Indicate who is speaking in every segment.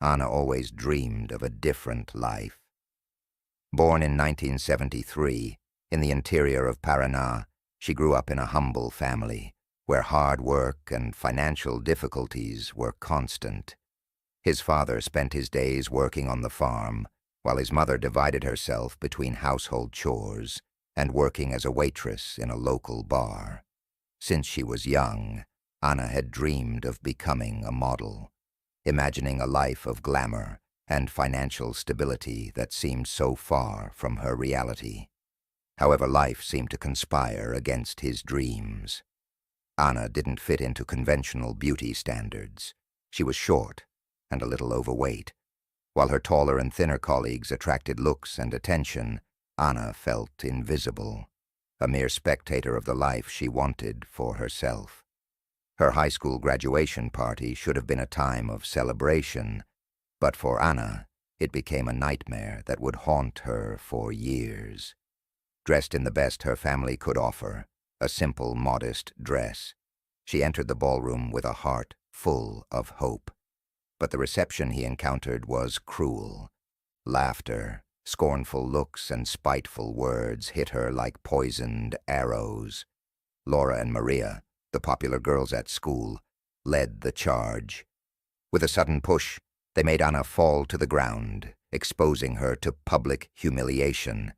Speaker 1: Anna always dreamed of a different life. Born in 1973, in the interior of Paraná, she grew up in a humble family, where hard work and financial difficulties were constant. His father spent his days working on the farm, while his mother divided herself between household chores and working as a waitress in a local bar. Since she was young, Anna had dreamed of becoming a model, imagining a life of glamour and financial stability that seemed so far from her reality. However, life seemed to conspire against his dreams. Anna didn't fit into conventional beauty standards. She was short and a little overweight. While her taller and thinner colleagues attracted looks and attention, Anna felt invisible, a mere spectator of the life she wanted for herself. Her high school graduation party should have been a time of celebration, but for Anna, it became a nightmare that would haunt her for years. Dressed in the best her family could offer, a simple, modest dress, she entered the ballroom with a heart full of hope. But the reception he encountered was cruel. Laughter, scornful looks, and spiteful words hit her like poisoned arrows. Laura and Maria, the popular girls at school, led the charge. With a sudden push, they made Anna fall to the ground, exposing her to public humiliation.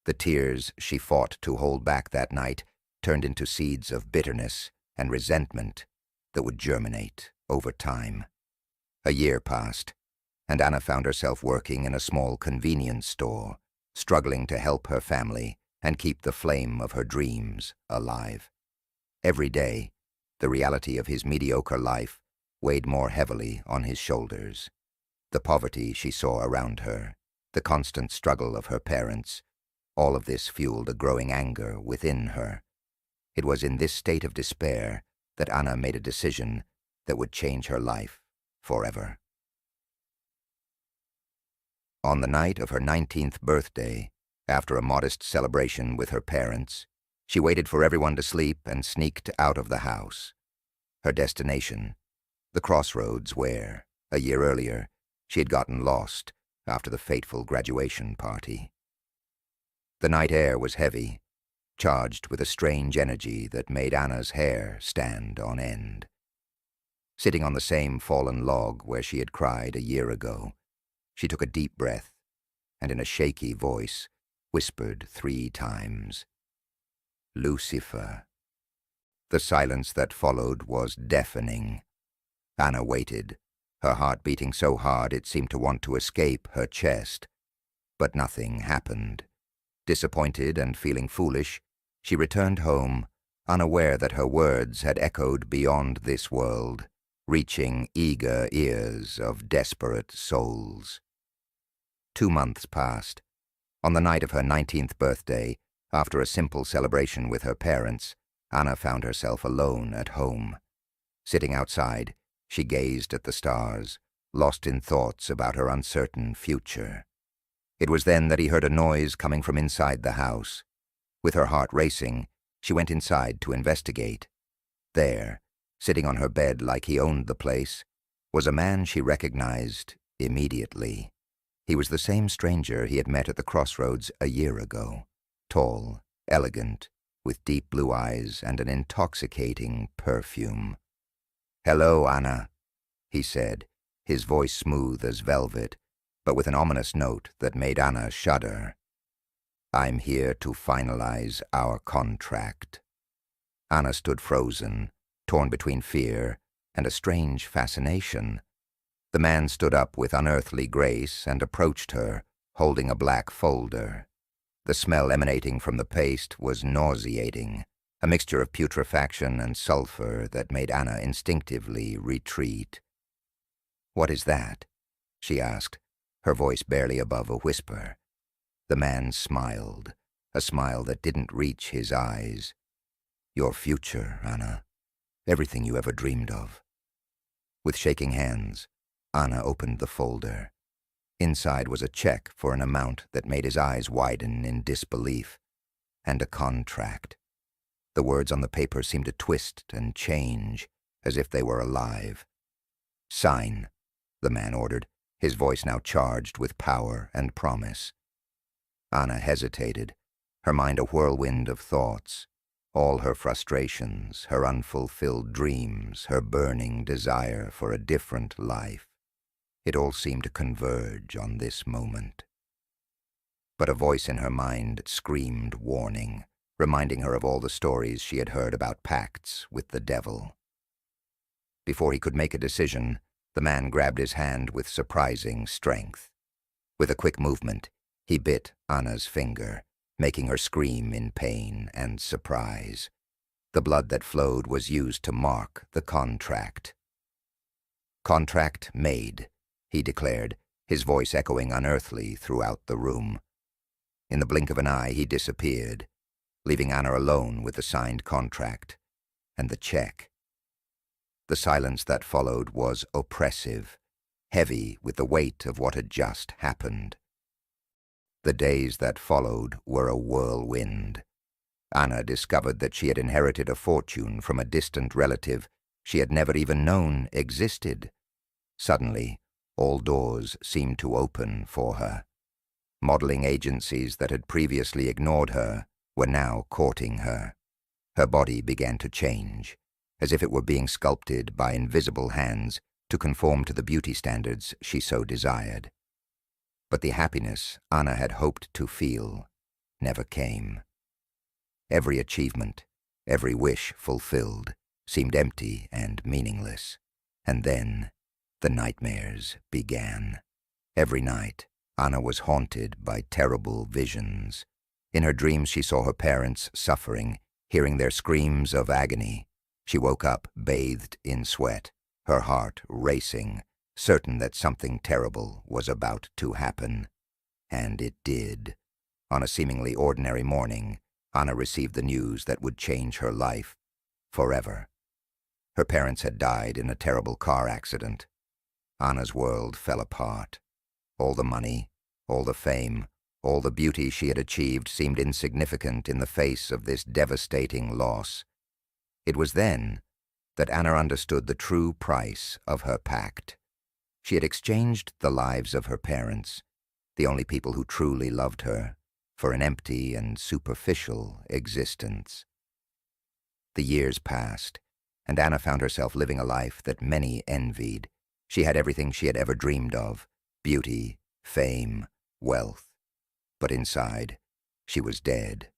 Speaker 1: The tears she fought to hold back that night turned into seeds of bitterness and resentment that would germinate over time. A year passed, and Anna found herself working in a small convenience store, struggling to help her family and keep the flame of her dreams alive. Every day, the reality of his mediocre life weighed more heavily on his shoulders. The poverty she saw around her, the constant struggle of her parents, all of this fueled a growing anger within her. It was in this state of despair that Anna made a decision that would change her life forever. On the night of her 19th birthday, after a modest celebration with her parents, she waited for everyone to sleep and sneaked out of the house. Her destination, the crossroads where, a year earlier, she had gotten lost after the fateful graduation party. The night air was heavy, charged with a strange energy that made Anna's hair stand on end. Sitting on the same fallen log where she had cried a year ago, she took a deep breath and in a shaky voice whispered 3 times, "Lucifer." The silence that followed was deafening. Anna waited, her heart beating so hard it seemed to want to escape her chest. But nothing happened. Disappointed and feeling foolish, she returned home, unaware that her words had echoed beyond this world, reaching eager ears of desperate souls. 2 months passed. On the night of her 19th birthday, after a simple celebration with her parents, Anna found herself alone at home. Sitting outside, she gazed at the stars, lost in thoughts about her uncertain future. It was then that he heard a noise coming from inside the house. With her heart racing, she went inside to investigate. There, sitting on her bed like he owned the place, was a man she recognized immediately. He was the same stranger he had met at the crossroads a year ago, tall, elegant, with deep blue eyes and an intoxicating perfume. "Hello, Anna," he said, his voice smooth as velvet, but with an ominous note that made Anna shudder. "I'm here to finalize our contract." Anna stood frozen, torn between fear and a strange fascination. The man stood up with unearthly grace and approached her, holding a black folder. The smell emanating from the paste was nauseating, a mixture of putrefaction and sulfur that made Anna instinctively retreat. "What is that?" she asked, her voice barely above a whisper. The man smiled, a smile that didn't reach his eyes. "Your future, Anna. Everything you ever dreamed of." With shaking hands, Anna opened the folder. Inside was a check for an amount that made his eyes widen in disbelief, and a contract. The words on the paper seemed to twist and change, as if they were alive. "Sign," the man ordered, his voice now charged with power and promise. Anna hesitated, her mind a whirlwind of thoughts. All her frustrations, her unfulfilled dreams, her burning desire for a different life. It all seemed to converge on this moment. But a voice in her mind screamed warning, reminding her of all the stories she had heard about pacts with the devil. Before he could make a decision, the man grabbed his hand with surprising strength. With a quick movement, he bit Anna's finger, making her scream in pain and surprise. The blood that flowed was used to mark the contract. "Contract made," he declared, his voice echoing unearthly throughout the room. In the blink of an eye, he disappeared, leaving Anna alone with the signed contract and the check. The silence that followed was oppressive, heavy with the weight of what had just happened. The days that followed were a whirlwind. Anna discovered that she had inherited a fortune from a distant relative she had never even known existed. Suddenly, all doors seemed to open for her. Modeling agencies that had previously ignored her were now courting her. Her body began to change, as if it were being sculpted by invisible hands to conform to the beauty standards she so desired. But the happiness Anna had hoped to feel never came. Every achievement, every wish fulfilled, seemed empty and meaningless. And then the nightmares began. Every night, Anna was haunted by terrible visions. In her dreams, she saw her parents suffering, hearing their screams of agony. She woke up bathed in sweat, her heart racing, certain that something terrible was about to happen. And it did. On a seemingly ordinary morning, Anna received the news that would change her life forever. Her parents had died in a terrible car accident. Anna's world fell apart. All the money, all the fame, all the beauty she had achieved seemed insignificant in the face of this devastating loss. It was then that Anna understood the true price of her pact. She had exchanged the lives of her parents, the only people who truly loved her, for an empty and superficial existence. The years passed, and Anna found herself living a life that many envied. She had everything she had ever dreamed of: beauty, fame, wealth. But inside, she was dead.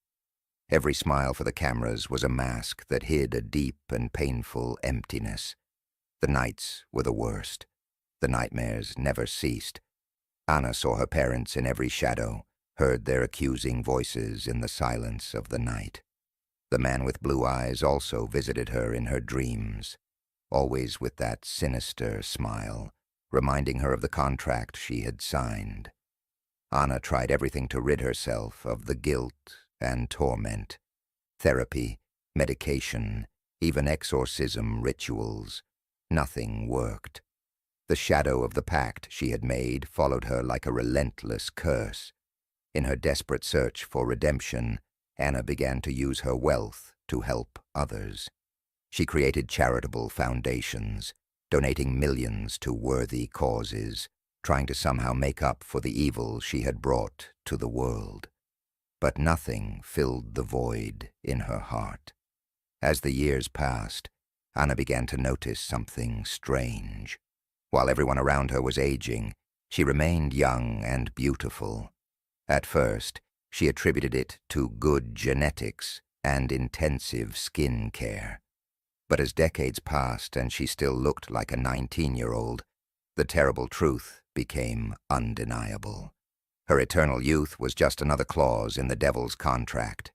Speaker 1: Every smile for the cameras was a mask that hid a deep and painful emptiness. The nights were the worst. The nightmares never ceased. Anna saw her parents in every shadow, heard their accusing voices in the silence of the night. The man with blue eyes also visited her in her dreams, always with that sinister smile, reminding her of the contract she had signed. Anna tried everything to rid herself of the guilt and torment. Therapy, medication, even exorcism rituals. Nothing worked. The shadow of the pact she had made followed her like a relentless curse. In her desperate search for redemption, Anna began to use her wealth to help others. She created charitable foundations, donating millions to worthy causes, trying to somehow make up for the evil she had brought to the world. But nothing filled the void in her heart. As the years passed, Anna began to notice something strange. While everyone around her was aging, she remained young and beautiful. At first, she attributed it to good genetics and intensive skin care. But as decades passed and she still looked like a 19-year-old, the terrible truth became undeniable. Her eternal youth was just another clause in the devil's contract.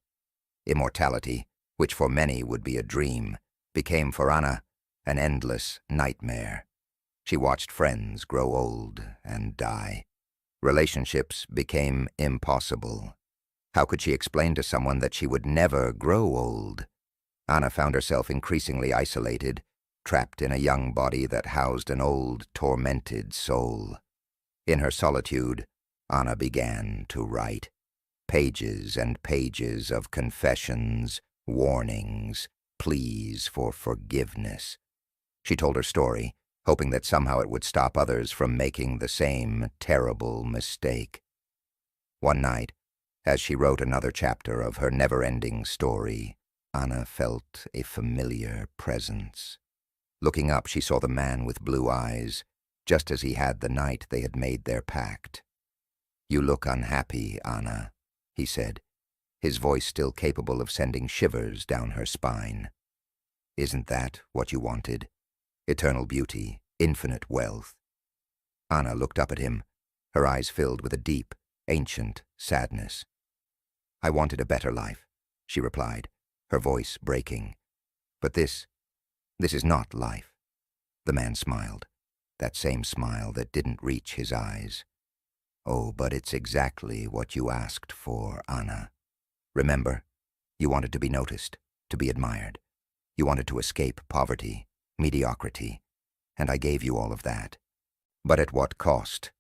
Speaker 1: Immortality, which for many would be a dream, became for Anna an endless nightmare. She watched friends grow old and die. Relationships became impossible. How could she explain to someone that she would never grow old? Anna found herself increasingly isolated, trapped in a young body that housed an old, tormented soul. In her solitude, Anna began to write. Pages and pages of confessions, warnings, pleas for forgiveness. She told her story, hoping that somehow it would stop others from making the same terrible mistake. One night, as she wrote another chapter of her never-ending story, Anna felt a familiar presence. Looking up, she saw the man with blue eyes, just as he had the night they had made their pact. "You look unhappy, Anna," he said, his voice still capable of sending shivers down her spine. "Isn't that what you wanted? Eternal beauty, infinite wealth." Anna looked up at him, her eyes filled with a deep, ancient sadness. "I wanted a better life," she replied, her voice breaking. "But this is not life." The man smiled, that same smile that didn't reach his eyes. "Oh, but it's exactly what you asked for, Anna. Remember, you wanted to be noticed, to be admired. You wanted to escape poverty, mediocrity, and I gave you all of that. But at what cost?"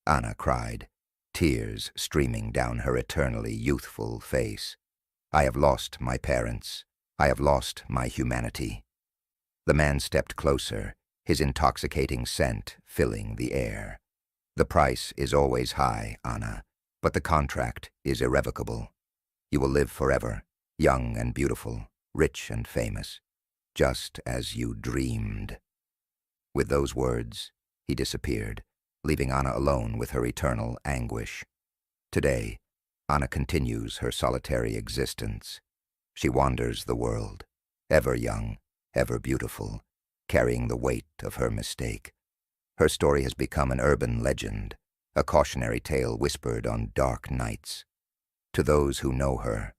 Speaker 1: Anna cried, tears streaming down her eternally youthful face. "I have lost my parents. I have lost my humanity." The man stepped closer, his intoxicating scent filling the air. "The price is always high, Anna, but the contract is irrevocable. You will live forever, young and beautiful, rich and famous, just as you dreamed." With those words, he disappeared, leaving Anna alone with her eternal anguish. Today, Anna continues her solitary existence. She wanders the world, ever young, ever beautiful, carrying the weight of her mistake. Her story has become an urban legend, a cautionary tale whispered on dark nights. To those who know her,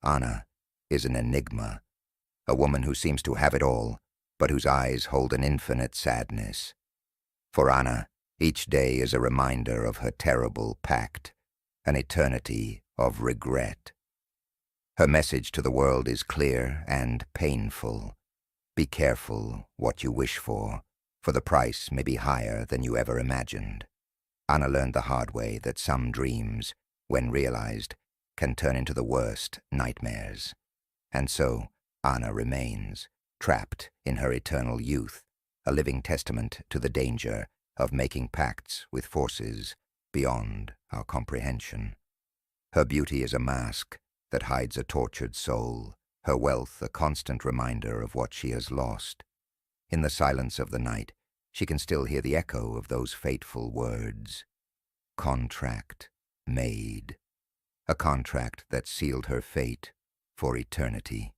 Speaker 1: Anna is an enigma, a woman who seems to have it all, but whose eyes hold an infinite sadness. For Anna, each day is a reminder of her terrible pact, an eternity of regret. Her message to the world is clear and painful. Be careful what you wish for the price may be higher than you ever imagined. Anna learned the hard way that some dreams, when realized, can turn into the worst nightmares. And so, Anna remains, trapped in her eternal youth, a living testament to the danger of making pacts with forces beyond our comprehension. Her beauty is a mask that hides a tortured soul, her wealth a constant reminder of what she has lost. In the silence of the night, she can still hear the echo of those fateful words. Contract made. A contract that sealed her fate for eternity.